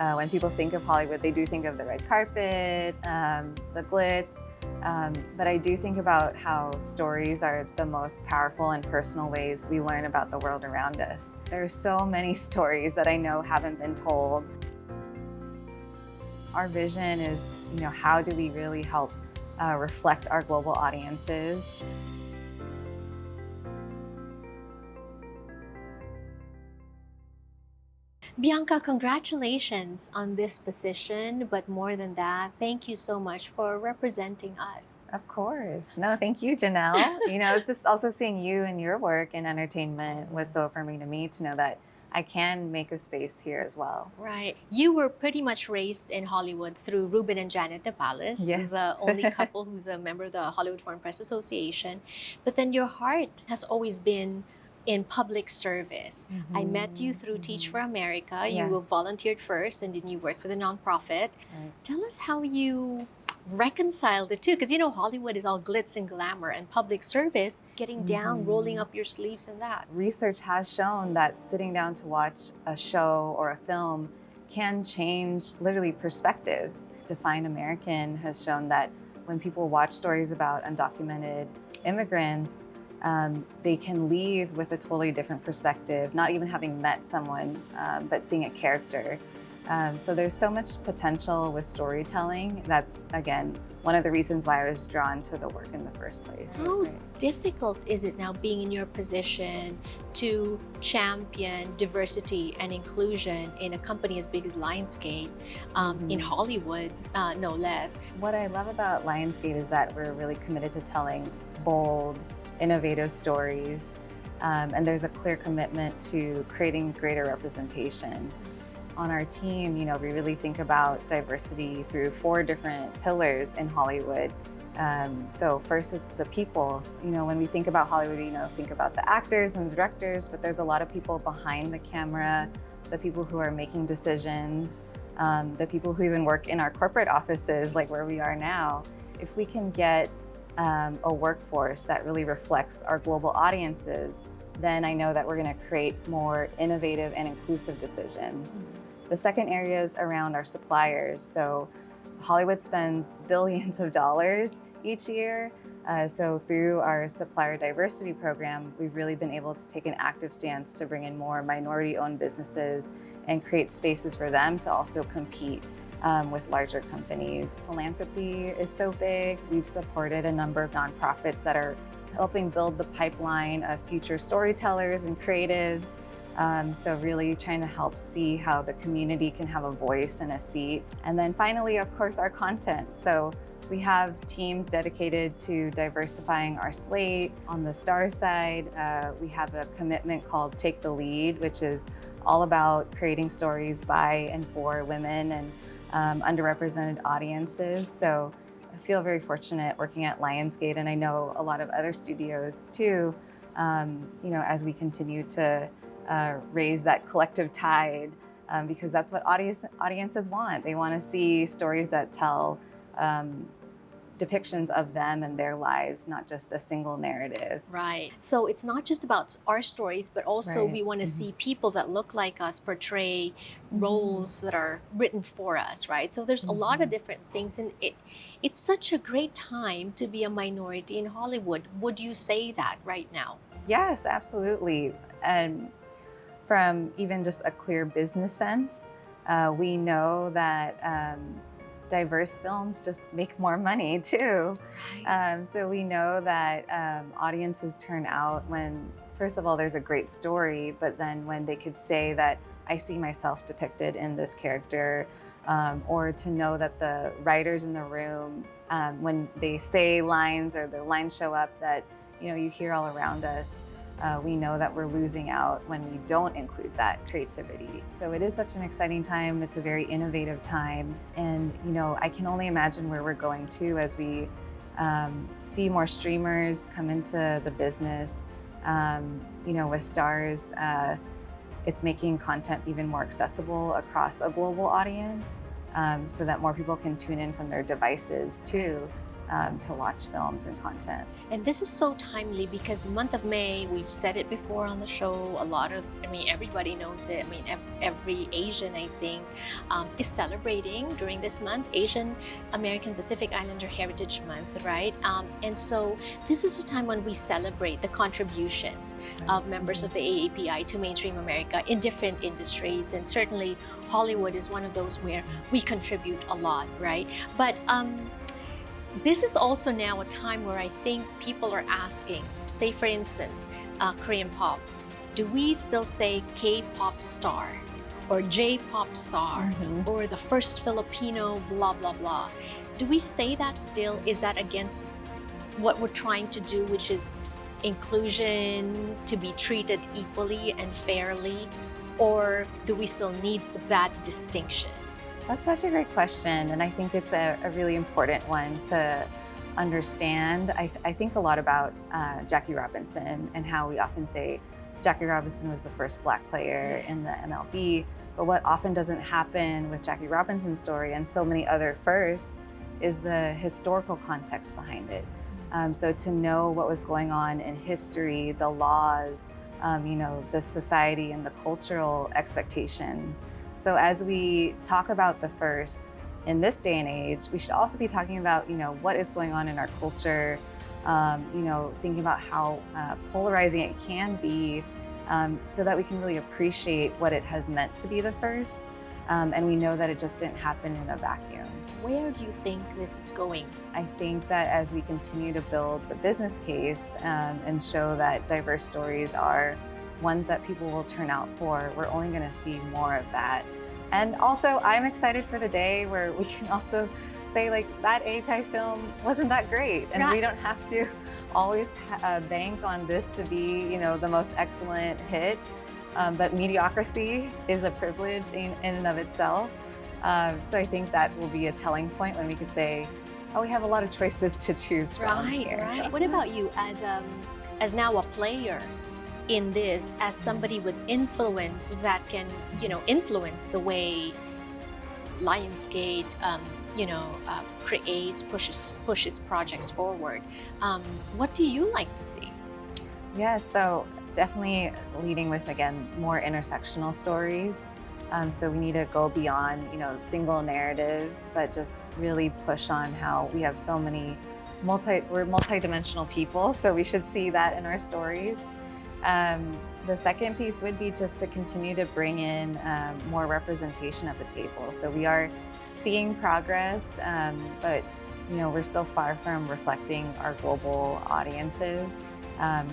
When people think of Hollywood, they do think of the red carpet, the glitz, but I do think about how stories are the most powerful and personal ways we learn about the world around us. There are so many stories that I know haven't been told. Our vision is, how do we really help reflect our global audiences? Bianca, congratulations on this position, but more than that, thank you so much for representing us. Of course. No, thank you, Janelle. Just also seeing you and your work in entertainment was so affirming to me to know that I can make a space here as well. Right. You were pretty much raised in Hollywood through Ruben and Janet Nepales, Yes. the only couple who's a member of the Hollywood Foreign Press Association. But then your heart has always been in public service. I met you through Teach for America. Yeah. You volunteered first and then you worked for the nonprofit. Right. Tell us how you reconcile the two, because Hollywood is all glitz and glamour, and public service, getting down, rolling up your sleeves and that. Research has shown that sitting down to watch a show or a film can change literally perspectives. Define American has shown that when people watch stories about undocumented immigrants, they can leave with a totally different perspective, not even having met someone, but seeing a character. So there's so much potential with storytelling. That's, again, one of the reasons why I was drawn to the work in the first place. How difficult is it now, being in your position, to champion diversity and inclusion in a company as big as Lionsgate, in Hollywood, no less? What I love about Lionsgate is that we're really committed to telling bold, innovative stories, and there's a clear commitment to creating greater representation. On our team, we really think about diversity through 4 different pillars in Hollywood. So first, it's the people. When we think about Hollywood, think about the actors and the directors, but there's a lot of people behind the camera, the people who are making decisions, the people who even work in our corporate offices, like where we are now. If we can get a workforce that really reflects our global audiences, then I know that we're going to create more innovative and inclusive decisions. The second area is around our suppliers. So Hollywood spends billions of dollars each year. So through our supplier diversity program, we've really been able to take an active stance to bring in more minority-owned businesses and create spaces for them to also compete with larger companies. Philanthropy is so big. We've supported a number of nonprofits that are helping build the pipeline of future storytellers and creatives. So really trying to help see how the community can have a voice and a seat. And then finally, of course, our content. So we have teams dedicated to diversifying our slate. On the star side, we have a commitment called Take the Lead, which is all about creating stories by and for women and underrepresented audiences. So I feel very fortunate working at Lionsgate, and I know a lot of other studios too, as we continue to raise that collective tide, because that's what audiences want. They want to see stories that tell depictions of them and their lives, not just a single narrative. Right. So it's not just about our stories, but also we want to see people that look like us portray roles that are written for us, right? So there's a lot of different things, and it's such a great time to be a minority in Hollywood. Would you say that right now? Yes, absolutely. And from even just a clear business sense, we know that diverse films just make more money too. Right. So we know that audiences turn out when, first of all, there's a great story, but then when they could say that I see myself depicted in this character, or to know that the writers in the room, when they say lines or the lines show up that you hear all around us, we know that we're losing out when we don't include that creativity. So it is such an exciting time. It's a very innovative time. And, I can only imagine where we're going to as we see more streamers come into the business. With Stars, it's making content even more accessible across a global audience, so that more people can tune in from their devices too. to watch films and content. And this is so timely because the month of May, we've said it before on the show, everybody knows it. Every Asian, I think, is celebrating during this month, Asian American Pacific Islander Heritage Month, right? And so this is a time when we celebrate the contributions of members of the AAPI to mainstream America in different industries. And certainly Hollywood is one of those where we contribute a lot, right? But this is also now a time where I think people are asking, say for instance, Korean pop, do we still say K-pop star or J-pop star or the first Filipino blah, blah, blah? Do we say that still? Is that against what we're trying to do, which is inclusion, to be treated equally and fairly? Or do we still need that distinction? That's such a great question, and I think it's a really important one to understand. I think a lot about Jackie Robinson and how we often say Jackie Robinson was the first Black player in the MLB, but what often doesn't happen with Jackie Robinson's story and so many other firsts is the historical context behind it. So to know what was going on in history, the laws, the society and the cultural expectations. So as we talk about the first in this day and age, we should also be talking about, what is going on in our culture, thinking about how polarizing it can be, so that we can really appreciate what it has meant to be the first. And we know that it just didn't happen in a vacuum. Where do you think this is going? I think that as we continue to build the business case and show that diverse stories are ones that people will turn out for, we're only going to see more of that. And also, I'm excited for the day where we can also say, like, that API film wasn't that great, and we don't have to always bank on this to be, the most excellent hit. But mediocrity is a privilege in and of itself. So I think that will be a telling point when we could say, oh, we have a lot of choices to choose from. Right. What about you as now a player in this, as somebody with influence that can, influence the way Lionsgate, creates, pushes projects forward? What do you like to see? Yeah, so definitely leading with, again, more intersectional stories. So we need to go beyond, single narratives, but just really push on how we have so many we're multidimensional people, so we should see that in our stories. The second piece would be just to continue to bring in more representation at the table. So we are seeing progress, but we're still far from reflecting our global audiences.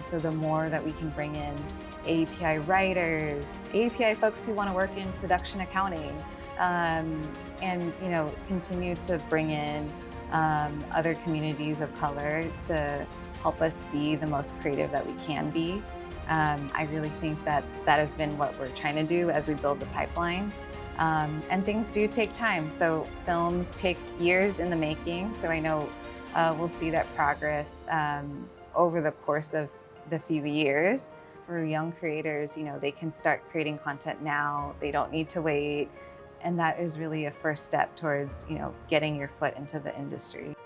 So the more that we can bring in API writers, API folks who want to work in production accounting, and continue to bring in other communities of color to help us be the most creative that we can be. I really think that has been what we're trying to do as we build the pipeline. And things do take time. So films take years in the making. So I know we'll see that progress over the course of the few years. For young creators, they can start creating content now. They don't need to wait. And that is really a first step towards, getting your foot into the industry.